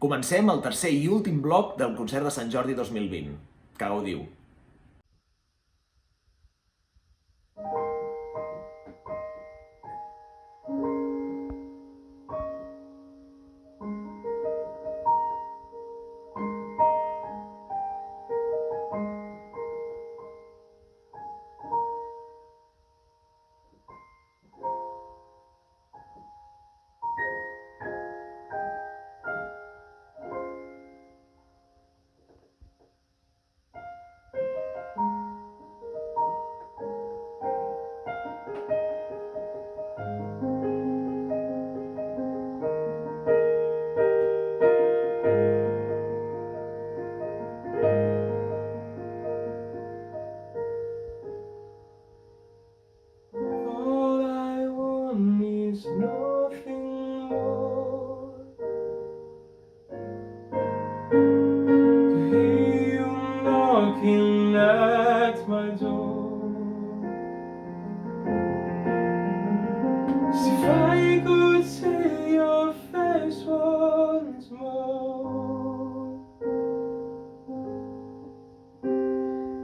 Comencem el tercer i últim bloc del concert de Sant Jordi 2020. Que gaudiu. All I want is nothing more, to hear you knocking at my door. As if I could see your face once more,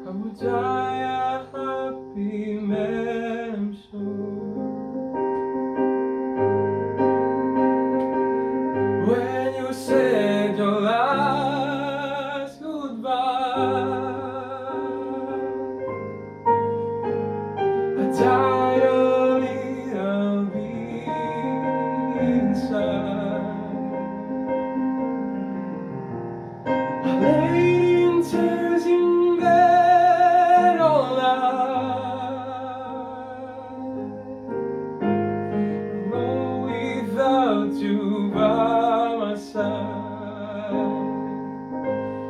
I would die a happy man, I'm sure. When you said your last goodbye, I died a little bit inside. I laid in tears in bed all night, alone without you by my side.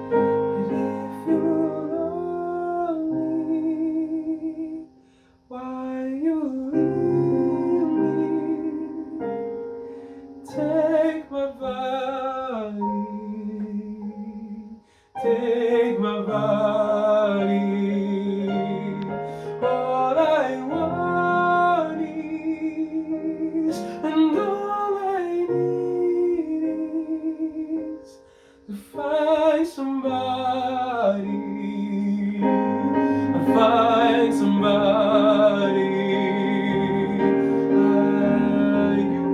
And if you love me, why you leave me? Take my body, take my body. All I want is, and all I need is to find somebody, find somebody like you.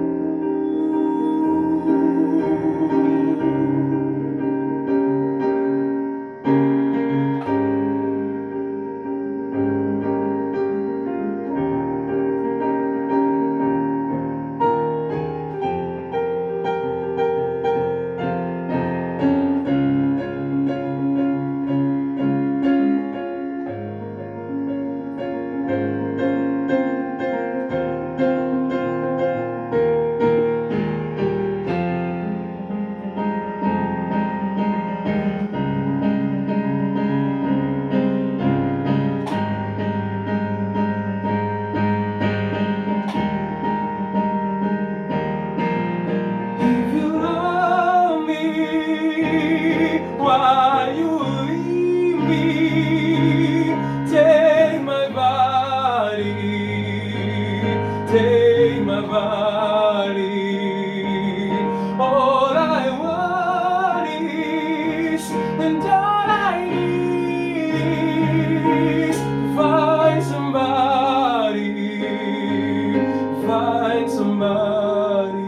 If you love me, why you leave me? Take my body, take my body. All I want is, and all I need is to find somebody, find somebody.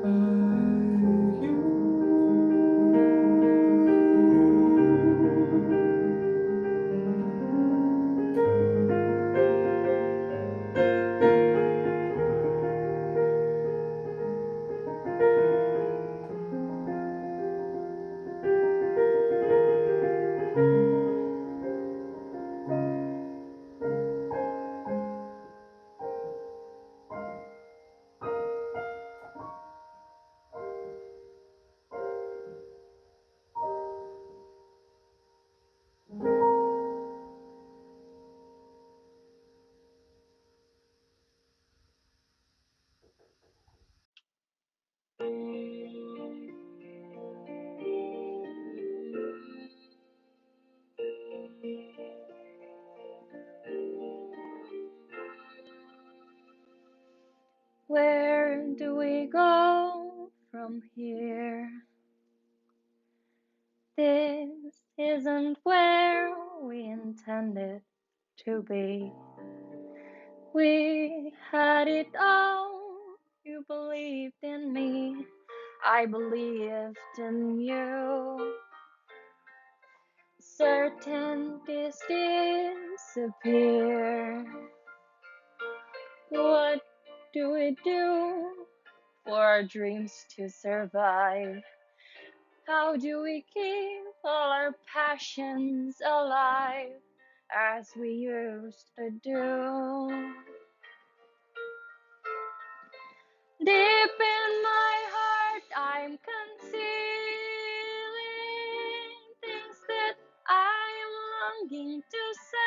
Like you. go from here? This isn't where we intended to be. We had it all. You believed in me. I believed in you. Certainties disappear. What do we do for our dreams to survive? How do we keep all our passions alive as we used to do? Deep in my heart, I'm concealing things that I'm longing to say.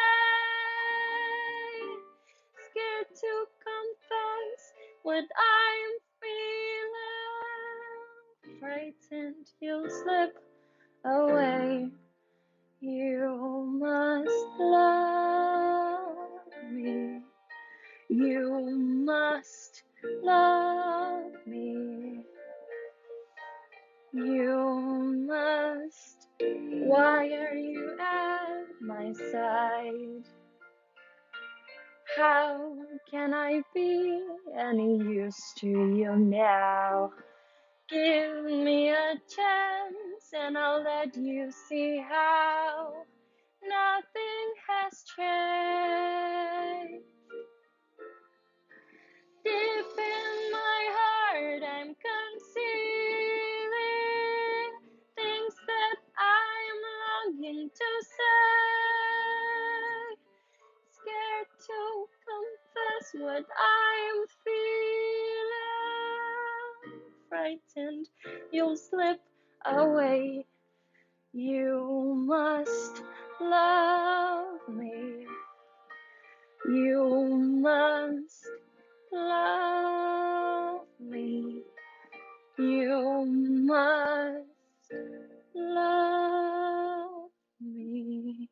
Scared to confess what I'm feeling. Frightened you'll slip away. You must love me. You must love me. You must. Why are you at my side? How can I be any use to you now? Give me a chance and I'll let you see how nothing has changed. Deep in my heart, I'm concealing things that I'm longing to say. Scared to confess what I'm feeling. Frightened you'll slip away. You must love me. You must love me. You must love me.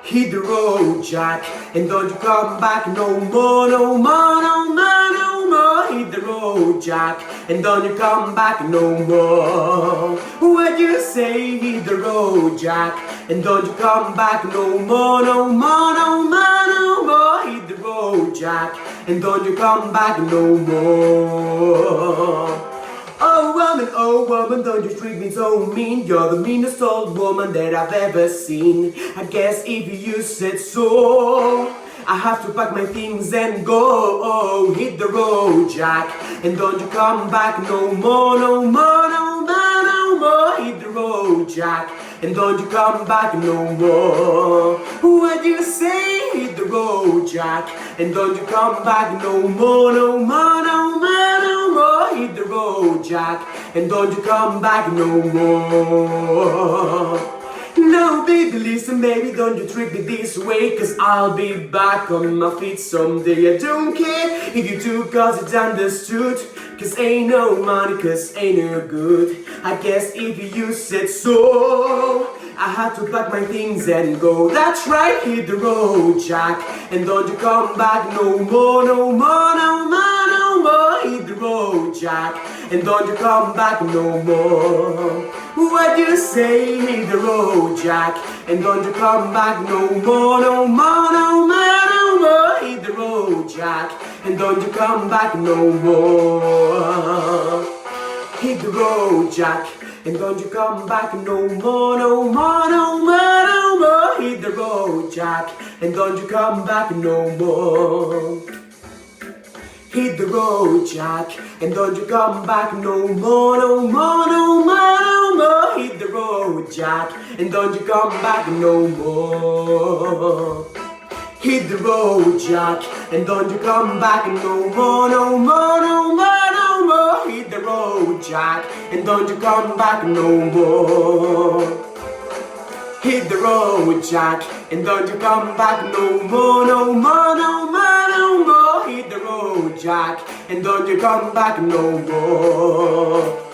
Hit the road, Jack, and don't you come back no more, no more, no more, no more. Hit the road, Jack, and don't you come back no more. What you say? Hit the road, Jack, and don't you come back no more, no more, no more, no more. Hit the road, Jack, and don't you come back no more. Oh woman, don't you treat me so mean. You're the meanest old woman that I've ever seen. I guess if you said so, I have to pack my things and go. Oh, hit the road, Jack, and don't you come back no more, no more, no more, no more. Hit the road, Jack, and don't you come back no more. What you say? Hit the road, Jack, and don't you come back no more, no more, no more, no more. Hit the road, Jack, and don't you come back no more. No, baby, listen, baby, don't you treat me this way, cause I'll be back on my feet someday. I don't care if you do, cause it's understood. Cause ain't no money, cause ain't no good. I guess if you said so, I had to pack my things and go. That's right, hit the road, Jack, and don't you come back no more, no more, no more, no more. Hit the road, Jack, and don't you come back no more. What you say? Hit the road, Jack, and don't you come back no more, no more, no more, no more. Hit the road, Jack, and don't you come back no more. Hit the road, Jack, and don't you come back no more, no more, no more, no more. Hit the road, Jack, and don't you come back no more. Hit the road, Jack, and don't you come back no more, no more, no more, no more. Hit the road, Jack, and don't you come back no more. Hit the road, Jack, and don't you come back no more, no more, no more, no more. Hit the road, Jack, and don't you come back no more. Hit the road, Jack, and don't you come back no more, no more, no more, no more. Hit the road, Jack, and don't you come back no more.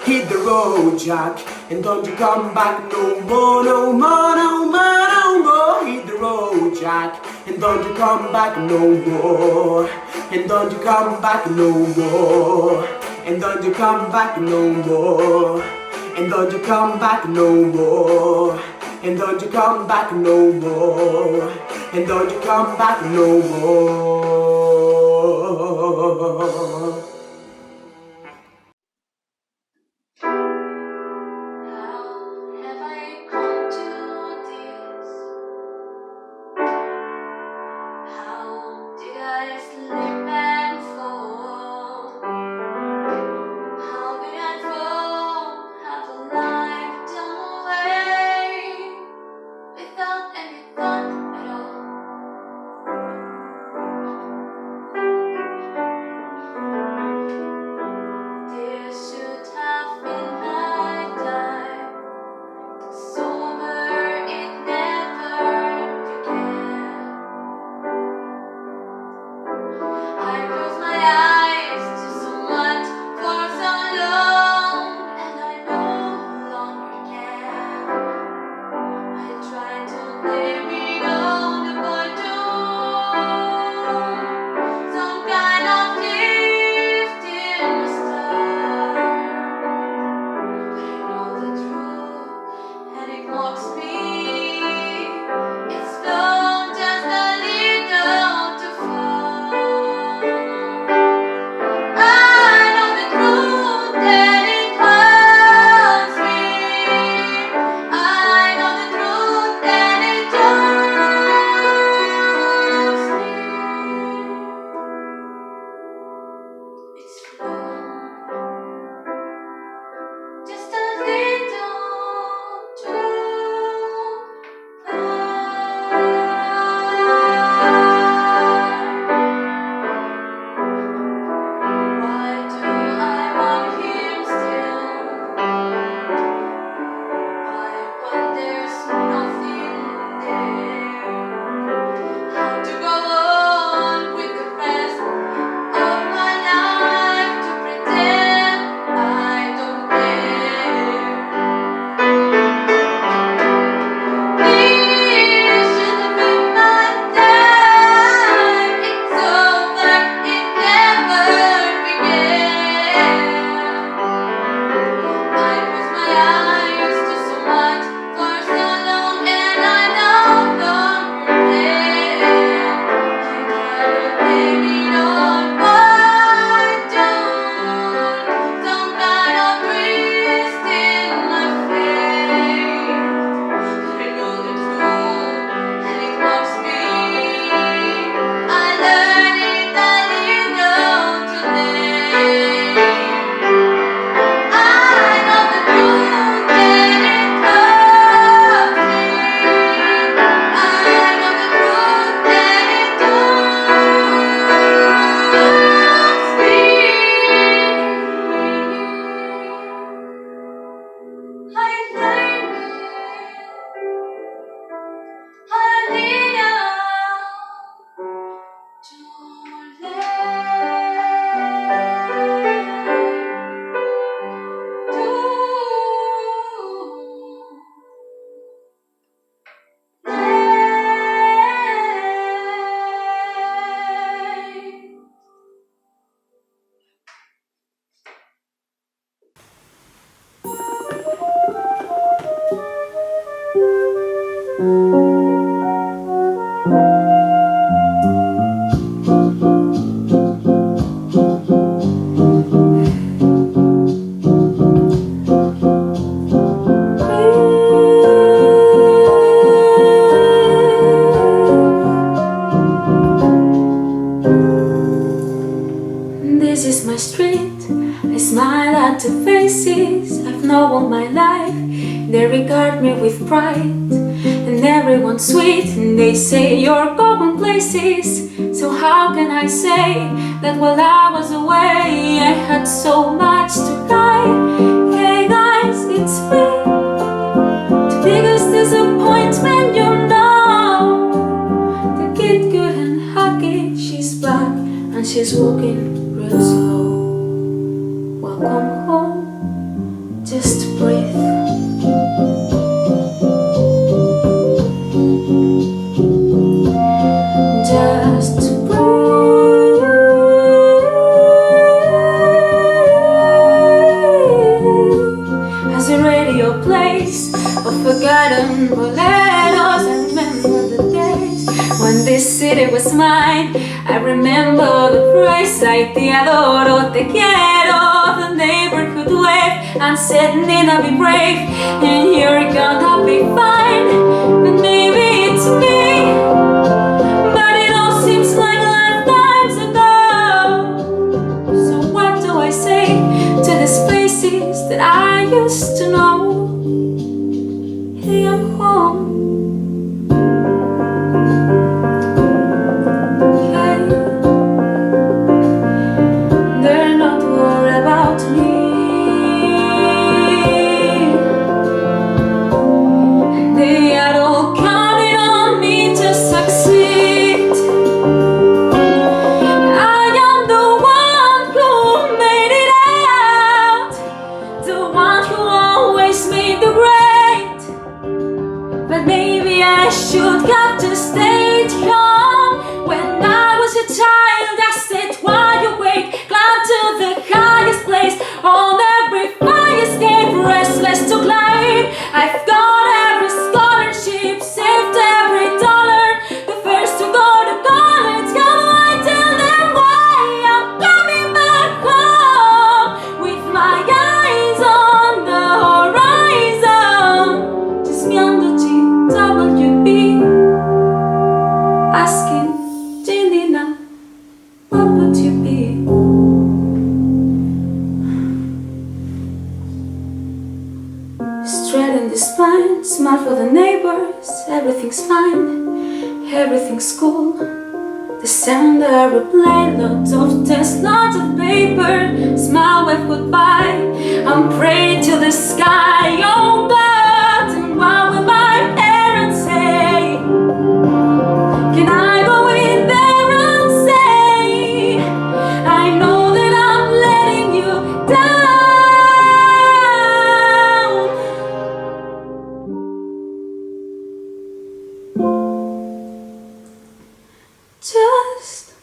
Hit the road, Jack, and don't you come back no more, no more, no more, no more. Hit the road, Jack, and don't you come back no more, and don't you come back no more, and don't you come back no more, and don't you come back no more, and don't you come back no more, and don't you come back no more. This is my street, I smile at the faces I've known all my life. They regard me with pride, and everyone's sweet, and they say you're going places. So how can I say that while I was away I had so much to cry? Hey guys, it's me, the biggest disappointment, you know. The kid good and happy, she's back and she's walking real slow. Welcome home, just breathe. Yes, I te adoro, te quiero. The neighborhood wave and said, Nina, be brave, and you're gonna be fine. But maybe it's me, but it all seems like lifetimes ago. So what do I say to these faces that I used to know? Hey, I'm home. They're not worried about me. They are all counting on me to succeed. I am the one who made it out, the one who always made the grade. But maybe I should have just stayed home. When I was a child, I said, while you wait, climb to the highest place. On every fire escape, restless to climb. I've got every scholarship, saved every dollar. The first to go to college, how do I tell them why I'm coming back home? With my eyes on the horizon, just me and the GWB, asking Janina, what would you be? Straighten the spine, smile for the neighbors. Everything's fine, everything's cool. The sound of aeroplane, lots of tests, lots of paper. Smile, wave goodbye. I'm praying to the sky. Oh God, and what will my parents say? Can I go in there and say, I know that I'm letting you down? Just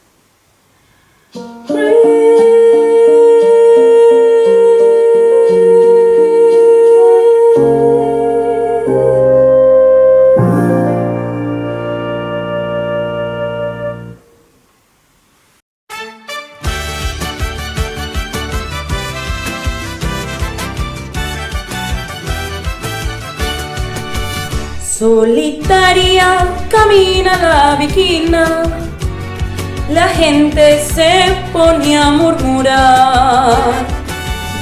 solitaria camina la viquina, la gente se pone a murmurar.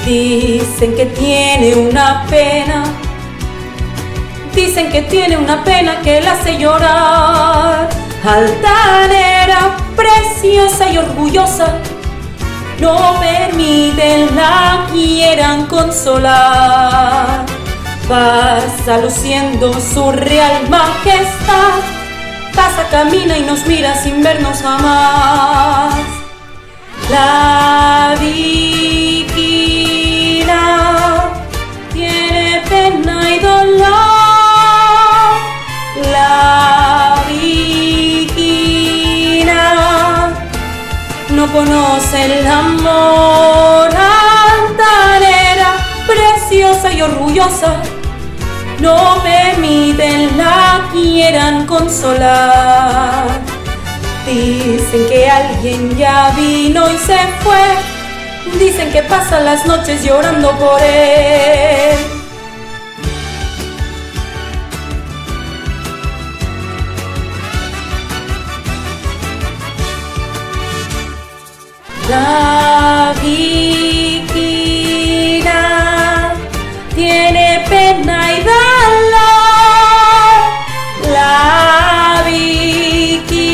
Dicen que tiene una pena, dicen que tiene una pena que la hace llorar. Altanera, preciosa y orgullosa, no permiten la quieran consolar. Pasa luciendo su real majestad, pasa, camina y nos mira sin vernos jamás. La viquina tiene pena y dolor. La viquina no conoce el amor. Altanera, preciosa y orgullosa, no permiten la quieran consolar. Dicen que alguien ya vino y se fue, dicen que pasa las noches llorando por él. La viquina tiene pena y dolor. La viquina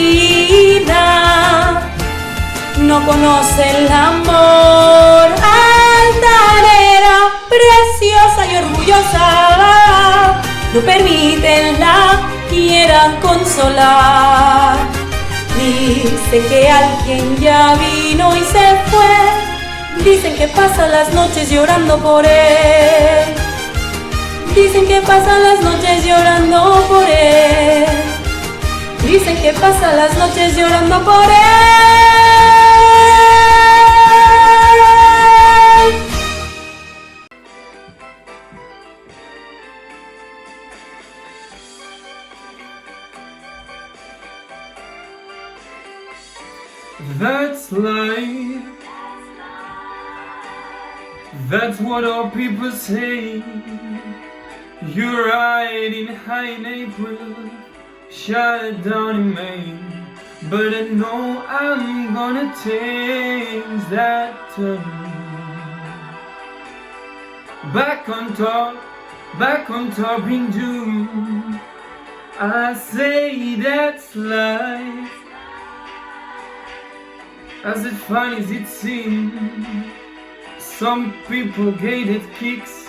no conoce el amor. Altanera, preciosa y orgullosa, no permiten la quieran consolar. Dicen que alguien ya vino y se fue, dicen que pasa las noches llorando por él. Dicen que pasa las noches llorando por él. Dicen que pasa las noches llorando por él. That's life. life. That's what all people say. You're right in high in April, shut down in May. But I know I'm gonna change that turn. Back on top in June. I say that's life. As it fun as it seems, some people gated kicks,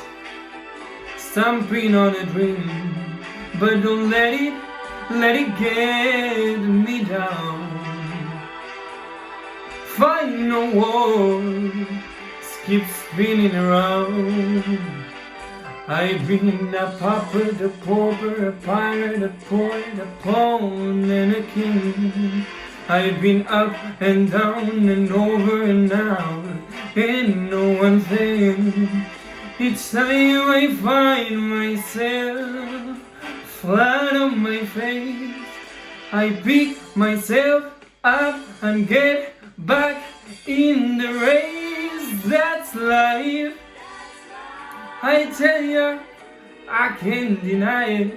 stamping on a dream. But don't let it get me down. Final words keep spinning around. I've been a puppet, a pauper, a pirate, a poet, a pawn, and a king. I've been up and down and over and out, and no one thing. Each time I find myself flat on my face, I pick myself up and get back in the race. That's life. I tell ya, I can't deny it.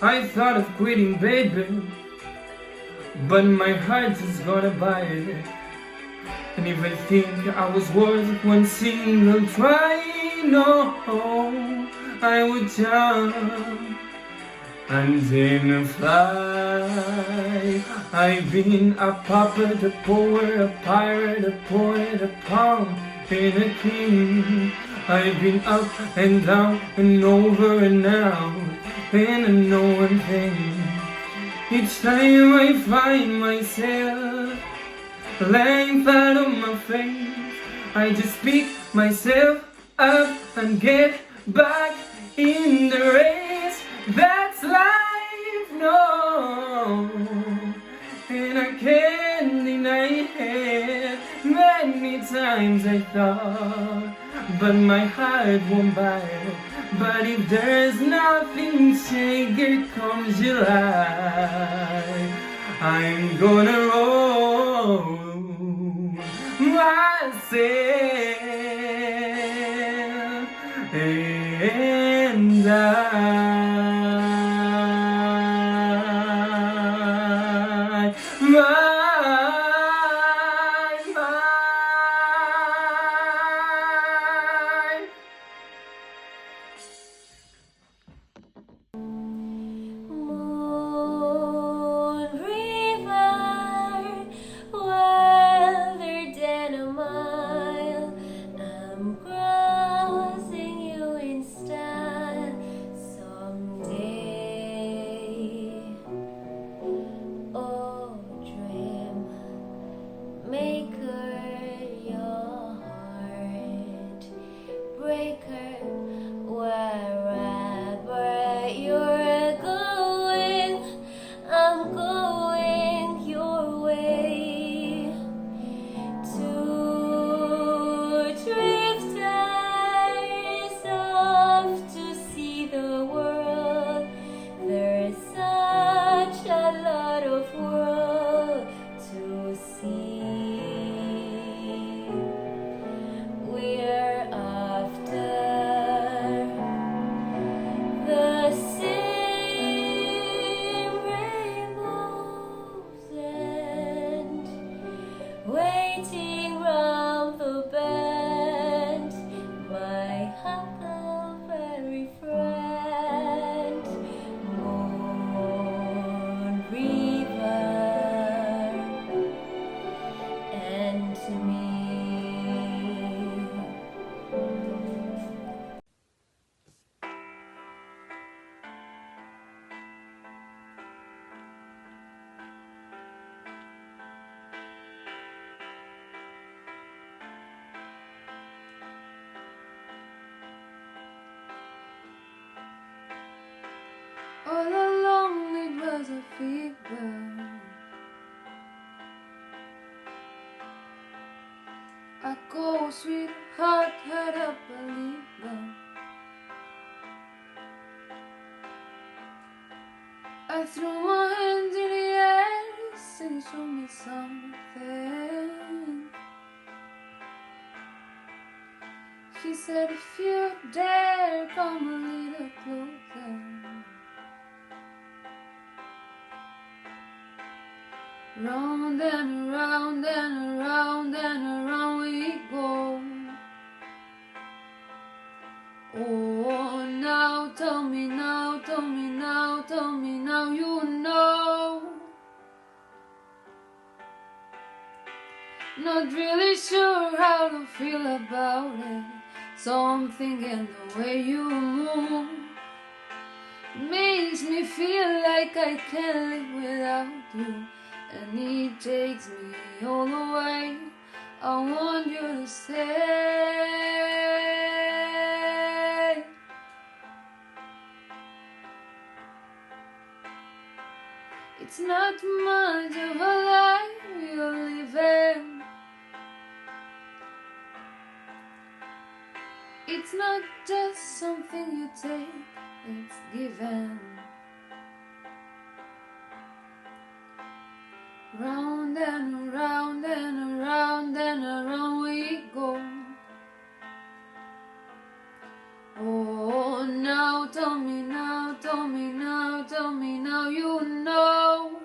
I thought of quitting, baby, but my heart is gonna buy it. And if I think I was worth one single try, no, I would jump and then fly. I've been a puppet, a poet, a pirate, a poet, a pawn, and a king. I've been up and down and over and out, and I know one thing. Each time I find myself lying flat on my face, I just pick myself up and get back in the race. That's life, no, and I can't deny it. Many times I thought, but my heart won't buy it. But if there's nothing to say, here comes July. I'm gonna roll myself, and Moon river, wilder than a mile, I'm crossing you instead someday. Oh, dream maker, your heart breaker, wherever you're going, I'm going your way. Two drifters off to see the world. There's such a lot of world to see. We're after the same rainbows and waiting round the bend, my huckleberry friend, Moon River, and me. All along it was a fever. A cold, sweet heart had a believer. I threw my hands in the air, sing show me something. He said, if you dare, come a little closer. Round and around and around and around we go. Oh, now tell me now, tell me now, tell me now you know. Not really sure how to feel about it. Something in the way you move makes me feel like I can't live without you. And it takes me all the way. I want you to stay. It's not much of a life you're living. It's not just something you take, it's given. Round and around and around and around we go. Oh, now tell me now, tell me now, tell me now you know.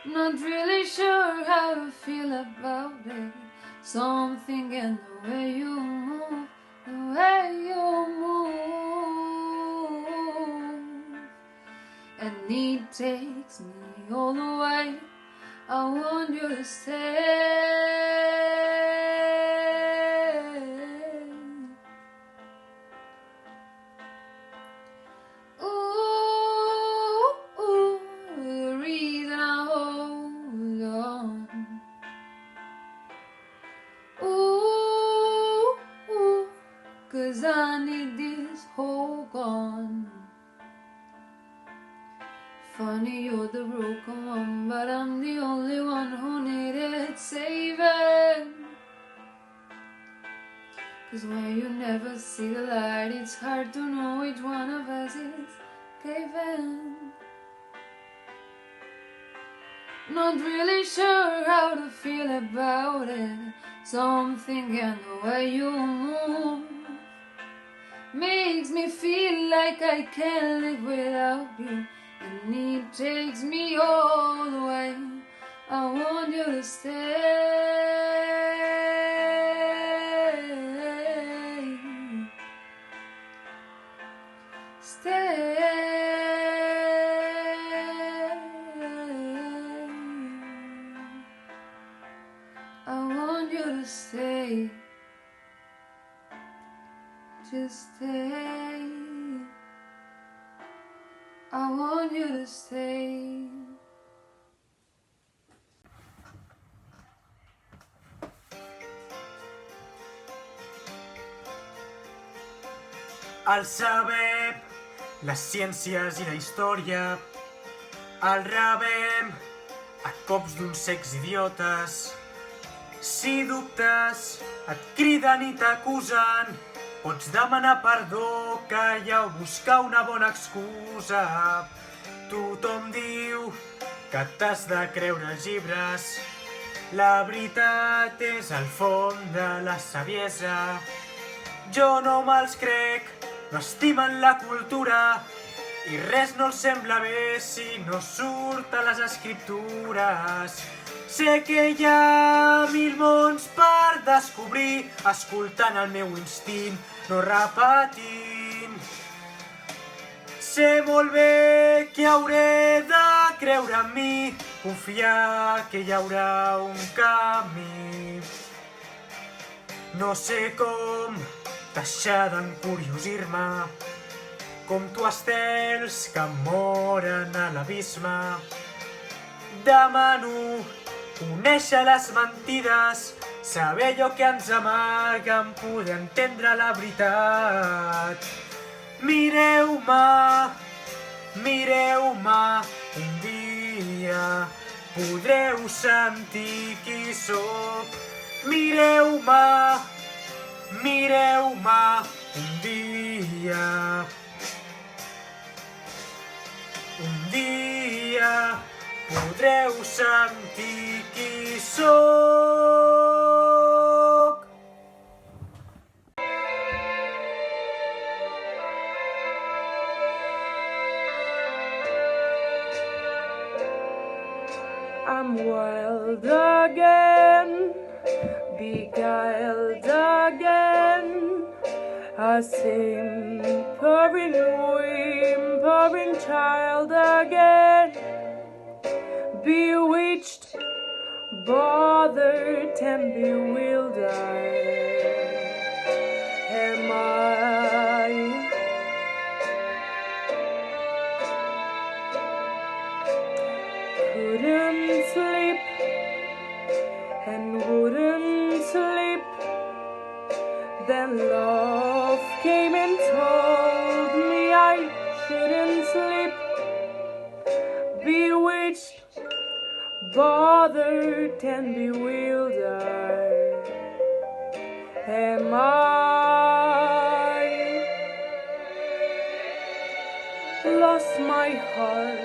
Not really sure how to feel about it. Something in the way you move, the way you move. And it takes me all the way. I want you to stay. Ooh, ooh, the reason I hold on. Ooh, ooh, 'cause I need this whole gone. Funny you're the broken one, but I'm the only one who needed saving. 'Cause when you never see the light, it's hard to know which one of us is caving. Not really sure how to feel about it. Something in the way you move makes me feel like I can't live without you. And it takes me all the way. I want you to stay. Stay. I want you to stay. Just stay. I want you to stay. El saber, les ciències i la història, el rebem a cops d'uns secs idiotes. Si dubtes, et criden i t'acusen, pots demanar perdó, callar o buscar una bona excusa. Tothom diu que t'has de creure els llibres. La veritat és el fons de la saviesa. Jo no me'ls crec, no estimen la cultura i res no els sembla bé si no surt a les escriptures. Sé que hi ha mil mons per descobrir, escoltant el meu instint, no repetint. Sé molt bé que hauré de creure en mi, confiar que hi haurà un camí. No sé com deixar d'encuriosir-me, com tu estels que moren a l'abisme. Demano conèixer les mentides, saber allò que ens amaguen, poder entendre la veritat. Mireu-me, mireu-me, un dia podreu sentir qui sóc. Mireu-me, mireu-me, un dia podreu sentir qui sóc. I'm wild again, beguiled again, a simpering, whimpering child again, bewitched, bothered and bewildered am I. Couldn't sleep and wouldn't sleep. Then love came and told me I shouldn't sleep. Bewitched, bothered and bewildered am I. Lost my heart,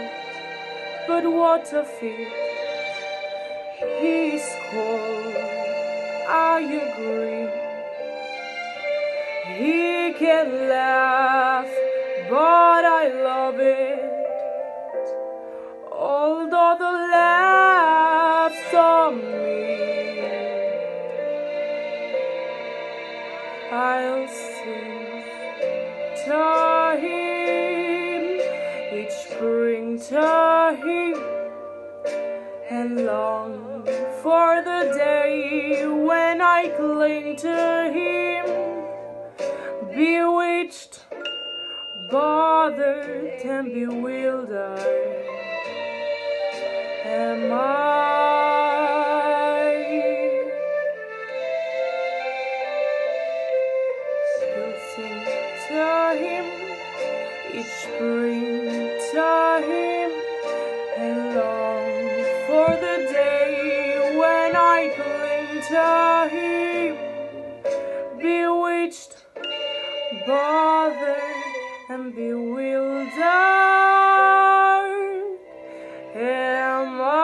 but what a fit. He's cold, I agree. He can laugh, but I love it. Although the laughs on me, I'll sing to him each spring to him, and long for the day when I cling to him. Bewitched, bothered and bewildered am I. Still sing to him each spring to him, and long for the day when I cling to him. Bewitched, bothered and bewildered am I.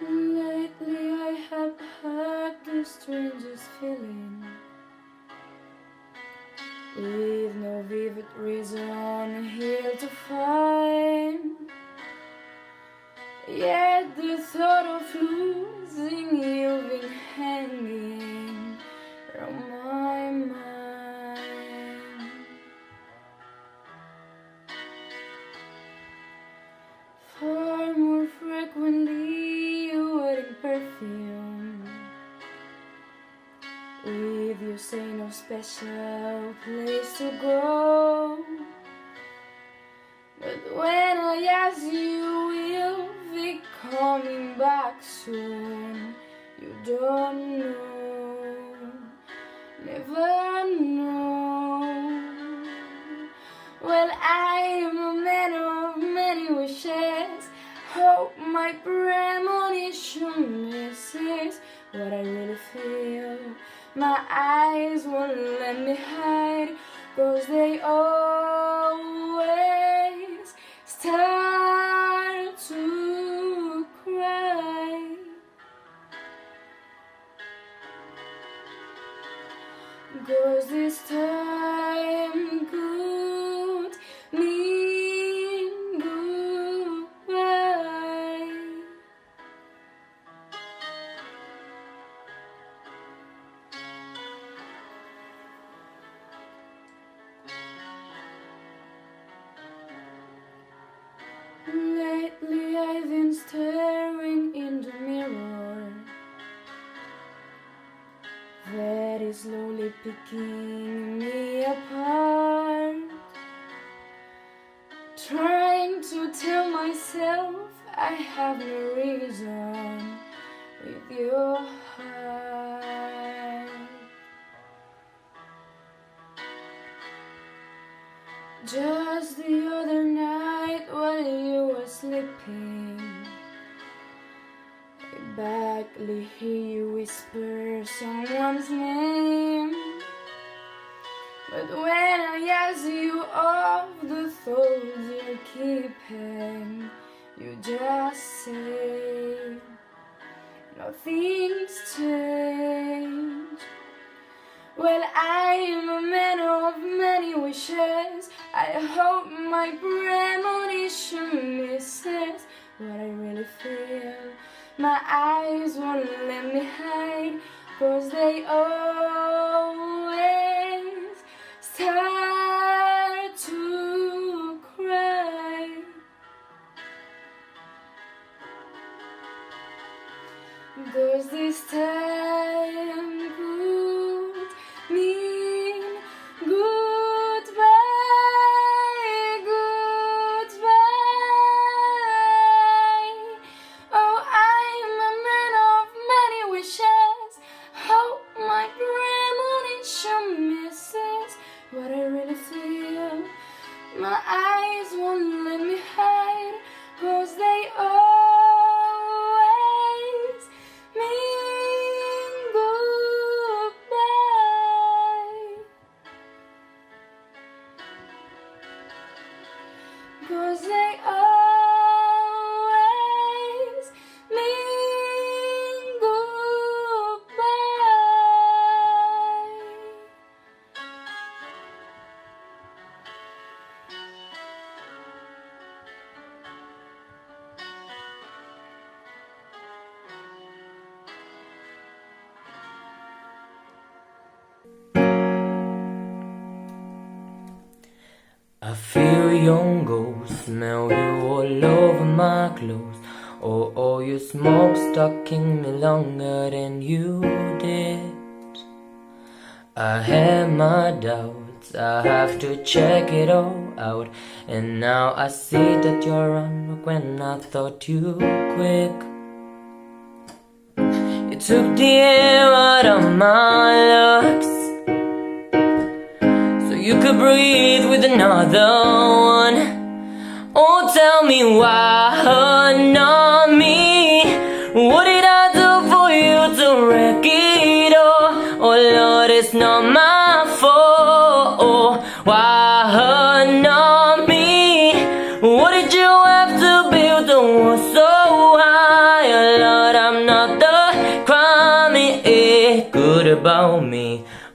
Lately I have had the strangest feeling, with no vivid reason here to find. Yet the thought of losing you've been hanging from my mind. Far more frequently you wearing perfume, with you say no special place to go. But when I ask you will be coming back soon, you don't know, never know. Well, I am a man of many wishes, hope my premonition misses what I really feel. My eyes won't let me hide, 'cause they always start to cry. 'Cause this time could mean goodbye. Lately I've been staring in the mirror, very slowly picking me apart, trying to tell myself I have no reason with your heart. Just the other night while you were sleeping, I vaguely hear you whisper someone's name, But when I ask you of the thoughts you're keeping, you just say nothing's changed. Well, I'm a man of many wishes. I hope my premonition misses what I really feel. My eyes won't let me hide, 'cause they always start to cry. 'Cause this time could mean goodbye, goodbye. Oh, I'm a man of many wishes. Hope my premonition misses what I really feel. My eyes won't let me hide, 'cause they always mean goodbye. 'Cause they always mean goodbye. I feel your ghost, smell you all over my clothes. Oh, your smoke stuck in me longer than you did. I have my doubts, I have to check it all out. And now I see that you're wrong when I thought you quick. You took the air out of my lungs, you could breathe with another one. Oh, tell me why not me? What did I do for you to wreck it all? Oh Lord, it's not my fault. Oh, why not me? What did you have to build the wall so high? Oh Lord, I'm not the crime, it good about me.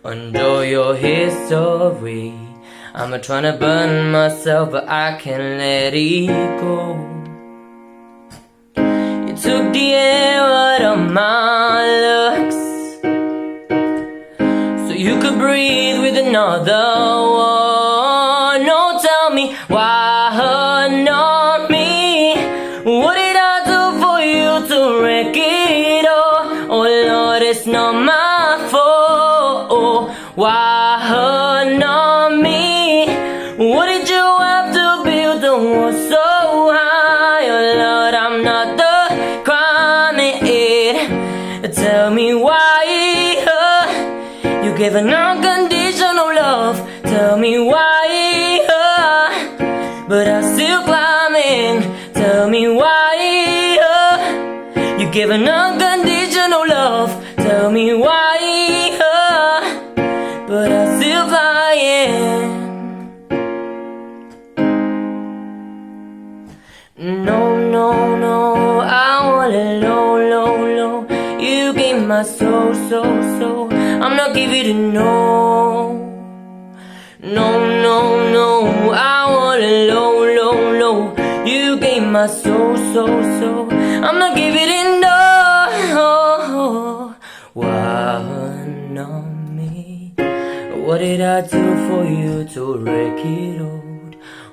Enjoy your history. I'm not trying to burn myself, but I can't let it go. You took the air out of my lungs, so you could breathe with another one. No, tell me why not me? What did I do for you to wreck it all? Oh Lord, it's not my fault. Why not me? What did you have to build the wall so high? Oh Lord, I'm not the crime, tell me why you gave an unconditional love. Tell me why but I'm still climbing. Tell me why you gave an unconditional love. Tell me why but I'm still flying. No, no, no, I want it low, low, low. You gave my soul, so, so I'm not giving it no. No, no, no, I want it low, low, low. You gave my soul, so, so I'm not giving it no. Why not me? What did I do for you to wreck it all?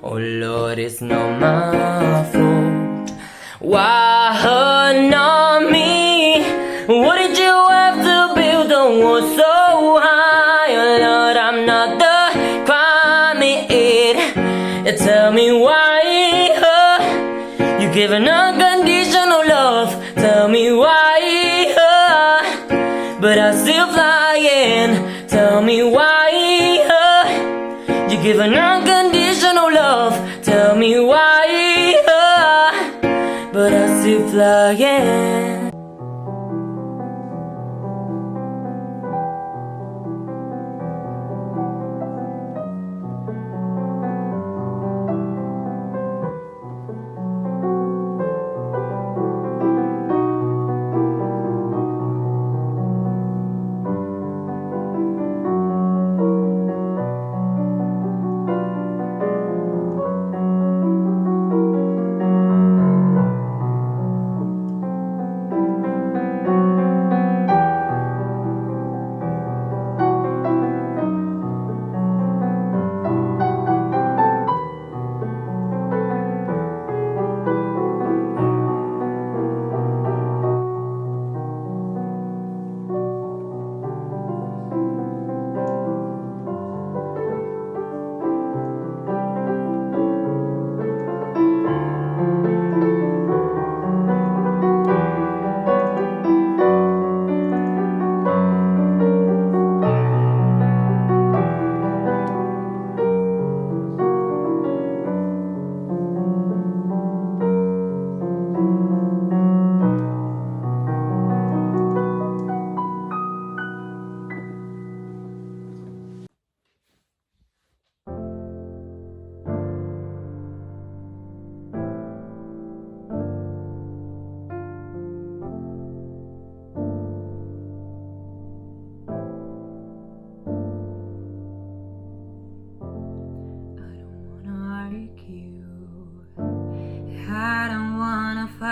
Oh Lord, it's not my fault. Why not me? What did you have to build the wall so high? Oh Lord, I'm not the crime, tell me why you give an unconditional love. Tell me why but I'm still flying. Tell me why you give an unconditional love. Tell me why but I'm still flying.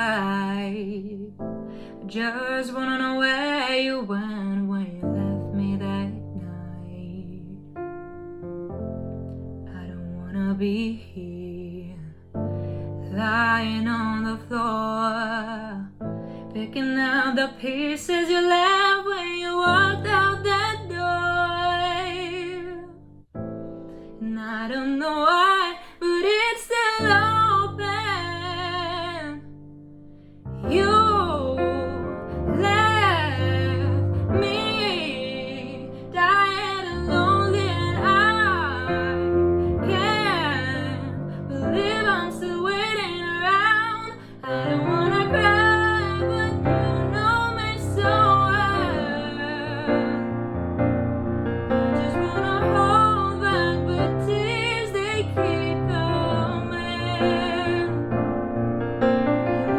right. I just wanna know where you went when you left me that night. I don't wanna be here, lying on the floor, picking up the pieces you left when you walked out that door. And I don't know why, but it's still open. You left me dying and lonely, and I can't believe I'm still waiting around. I don't wanna cry, but you know me so well. I just wanna hold back, but tears they keep coming. You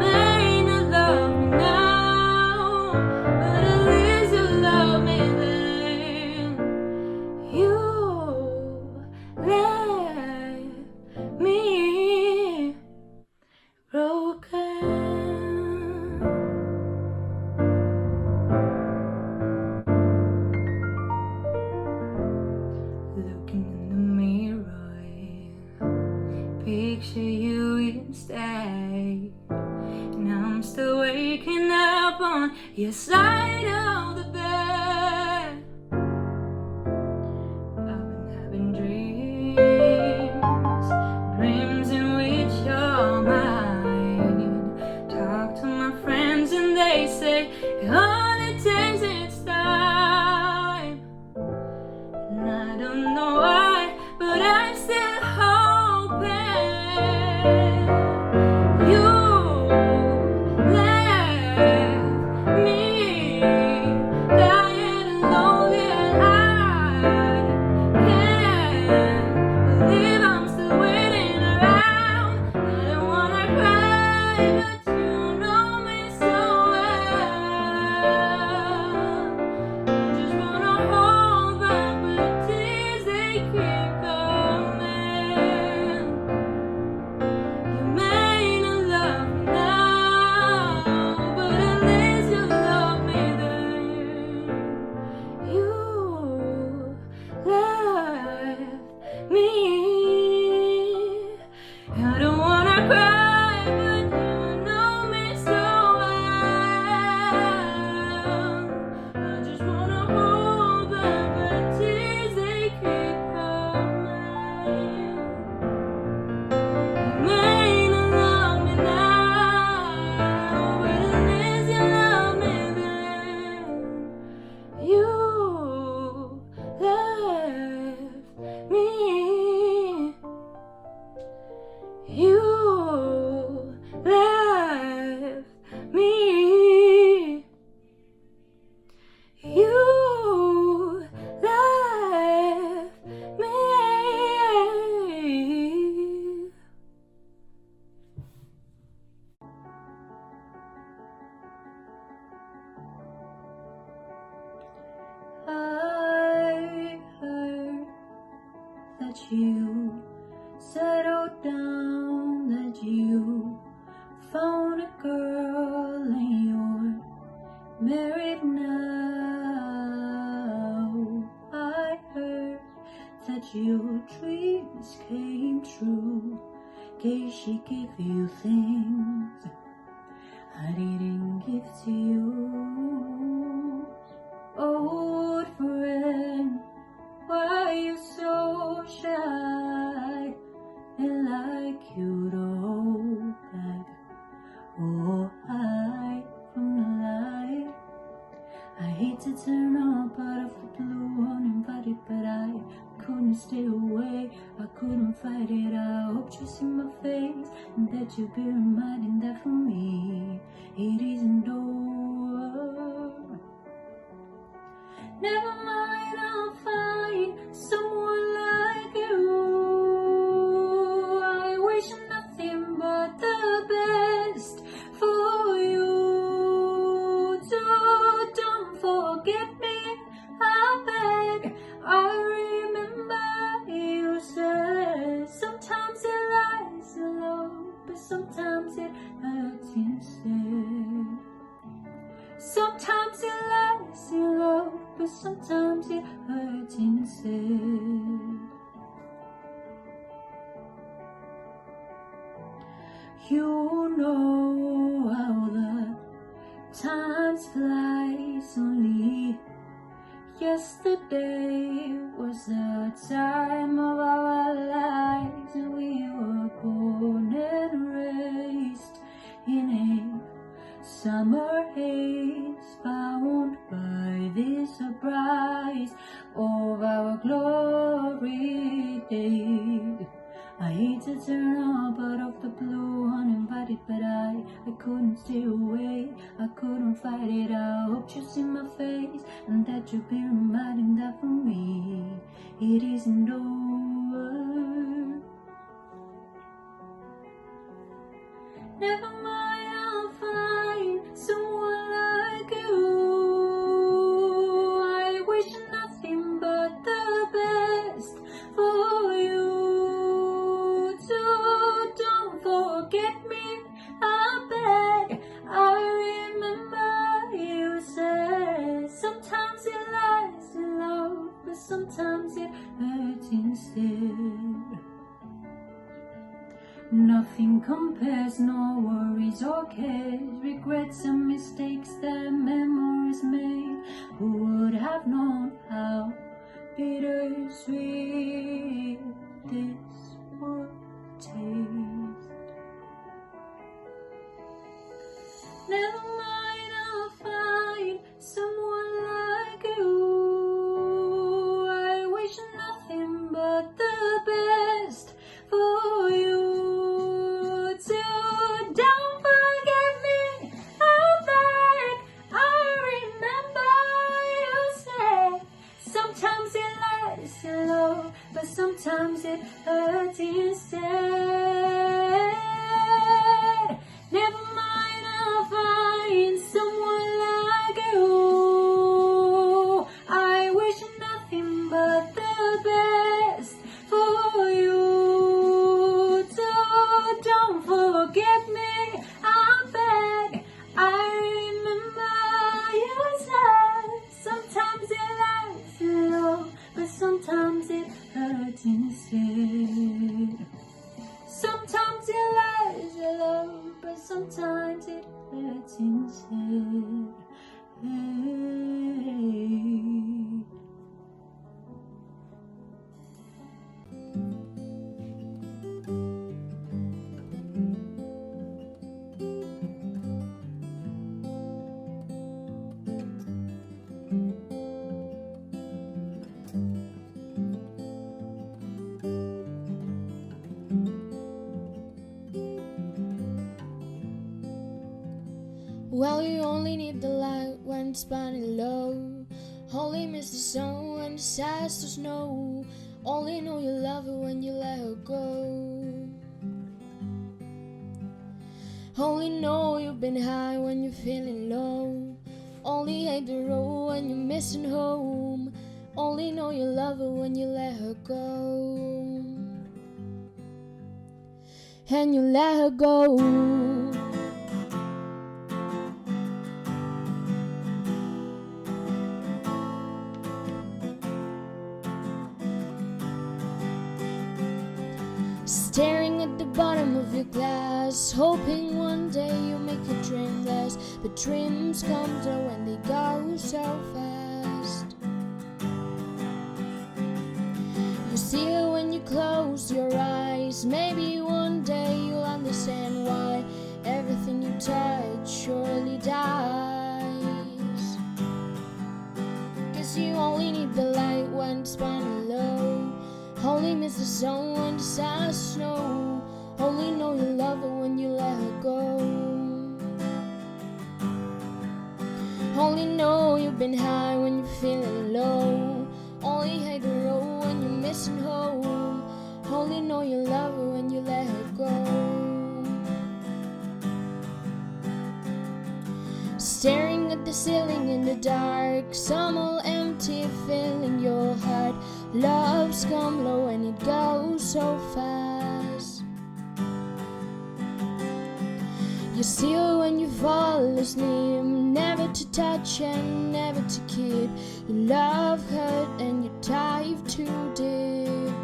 may not love me now, but at least you love me then. You left me broken. Looking in the mirror, picture you instead, and I'm still waking up on your side of the bed. I've been having dreams in which you're mine. Talk to my friends and they say it only takes its time. And I don't know why, but I'm still hoping. You left me dying and lonely, and I can't believe I'm still waiting around. I don't wanna cry, but you know me so well. I just wanna hold back, but tears they keep coming. You may not love me now, but at least you love me then. You left me. I don't wanna cry, but you know me so well. I just wanna hold back, but tears they keep coming. You may not love me now, but at least you love me then. You left me. You left me. You left me. I heard that you settled down, that you found a girl and you're married now. I heard that your dreams came true, cause she gave you things I didn't give to you. Old friend, why are you so shy and like you to hold back or hide from the light? I hate to turn up out of the blue uninvited, but I couldn't stay away, I couldn't fight it. I hope you see my face and that you'll be reminding that for me it isn't over. Never mind, I'll find someone like you. I wish nothing but the best for you. So don't forget me, I beg. I remember you said sometimes it lies alone, but sometimes it hurts instead. sometimes it hurts instead. You know how the time flies. Only yesterday was the time of our lives, and we were born and raised in a summer haze, bound by the surprise of our glory days. I hate to turn up out of the blue uninvited, but I couldn't stay away, I couldn't fight it. I hope you see my face and that you'll be reminding that for me it isn't over. Never mind, I'll find someone like you. I wish nothing but the best for you. Forget me, I beg. I remember you said sometimes it lasts in love, but sometimes it hurts instead. Nothing compares, no worries or cares, regrets and mistakes that memories made. Who would have known how bittersweet this would taste? Never mind, I'll find someone like you. I wish nothing but the best for you. So don't forget me, I beg. I remember you said sometimes it lasts in love, but sometimes it hurts instead. Never mind, I'll find someone like you. I wish nothing but the best for you. So don't forget me, I beg. I remember you said sometimes it lasts in love, but sometimes it hurts instead. Sometimes it lasts in love, but sometimes it hurts instead. Well, you only need the light when it's burning low. Only miss the sun when the stars to snow. Only know you love her when you let her go. Only know you've been high when you're feeling low. Only hate the road when you're missing home. Only know you love her when you let her go. And you let her go. Staring at the bottom of your glass, hoping one day you'll make your dream last. But dreams come true and they go so fast. You see her when you close your eyes. Maybe one day you'll understand why everything you touch surely dies. 'Cause you only need the light when it's burning low. Only miss the sun when the stars snow. Only know you love her when you let her go. Only know you've been high when you're feeling low. Only hate the road when you're missing home. Only know you love her when you let her go. Staring at the ceiling in the dark, some all empty, filling your heart. Love's come low and it goes so fast. You see her when you fall asleep, never to touch and never to keep. Your love hurt and you dive too deep.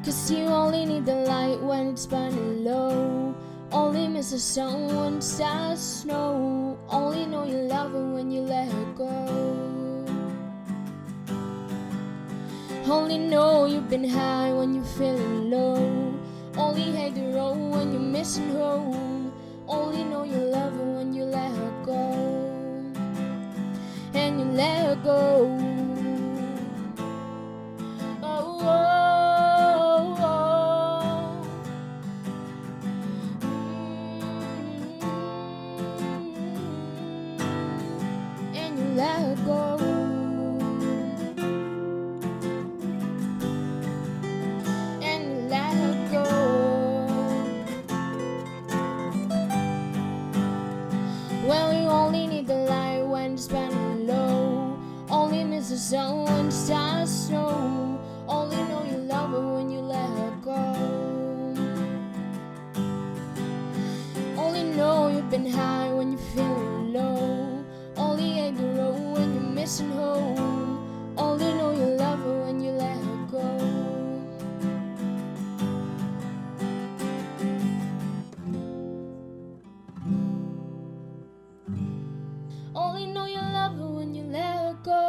'Cause you only need the light when it's burning low. Only miss the sun when it starts to snow. Only know you love her when you let her go. Only know you've been high when you're feeling low. Only hate the road when you're missing home. Only know you love her when you let her go. And you let her go. Oh, oh, oh. And you let her go. Well, you only need the light when it's burning low. Only miss the sun when it starts to snow. Only know you love her when you let her go. Only know you've been high when you're feeling low. Only hate the road when you're missing home. Only know you love her when you let her go. Only know you love her when you let her go.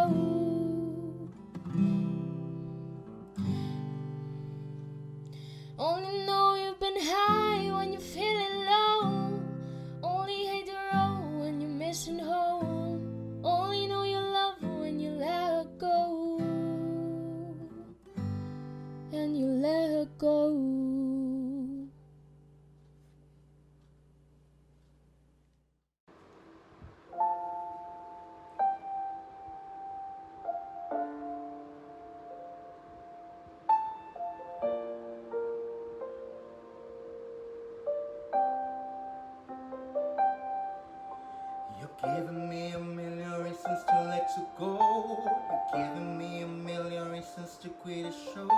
Only know you've been high when you're feeling low. Only hate the road when you're missing home. Only know you love her when you let her go. And you let her go. You're giving me a million reasons to let you go. You're giving me a million reasons to quit the show.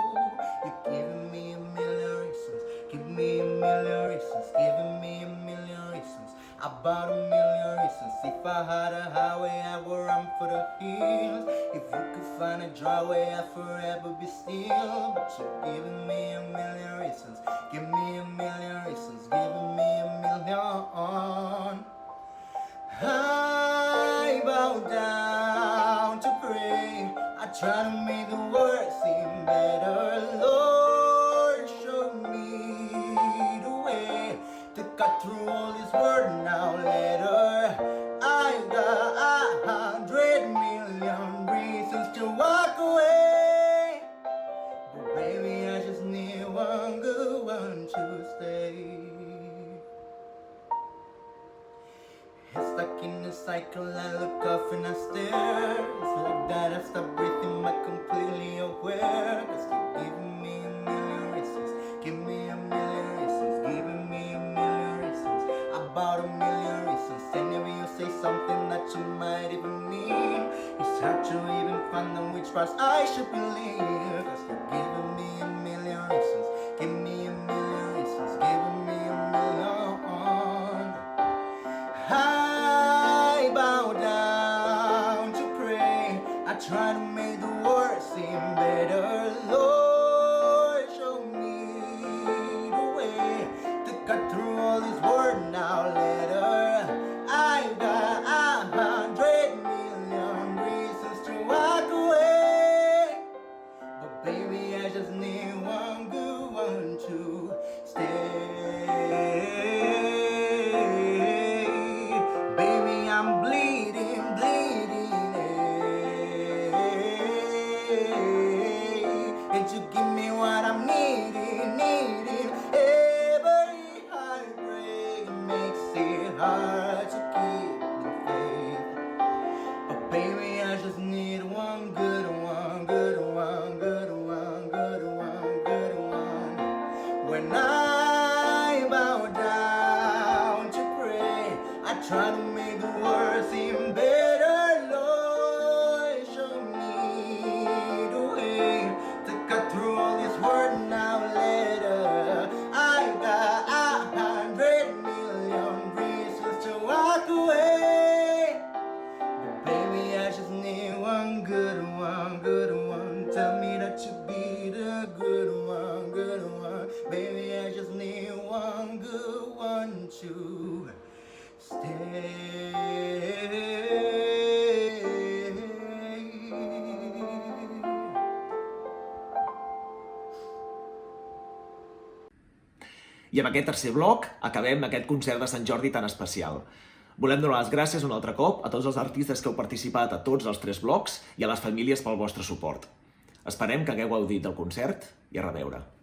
You're giving me a million reasons. Give me a million reasons. Giving me a million reasons. About a million reasons. If I had a highway, I would run for the hills. If you could find a dry way, I'd forever be still. But you're giving me a million reasons. Give me a million reasons. Giving me a million. I bow down to pray. I try to make the world seem better. Lord, show me the way to cut through all this word now later. I got 100 million reasons to walk away, but baby, I just need one good one to stay. Stuck in a cycle, I look off and I stare. It's like that I stop breathing, but completely aware. 'Cause you're giving me a million reasons. Give me a million reasons. Giving me a million reasons. About a million reasons. And if you say something that you might even mean, it's hard to even find out which parts I should believe. 'Cause you're giving me a million reasons. Give me a million reasons. Giving me a million. I bow down to pray. I try to make the world seem better. Lord, show me the way to cut through all this word now later. I got 100 million reasons to walk away, Maybe I just need one good one to I amb aquest tercer bloc acabem aquest concert de Sant Jordi tan especial. Volem donar les gràcies un altre cop a tots els artistes que heu participat a tots els 3 blocs i a les famílies pel vostre suport. Esperem que hagueu gaudit del concert i a reveure.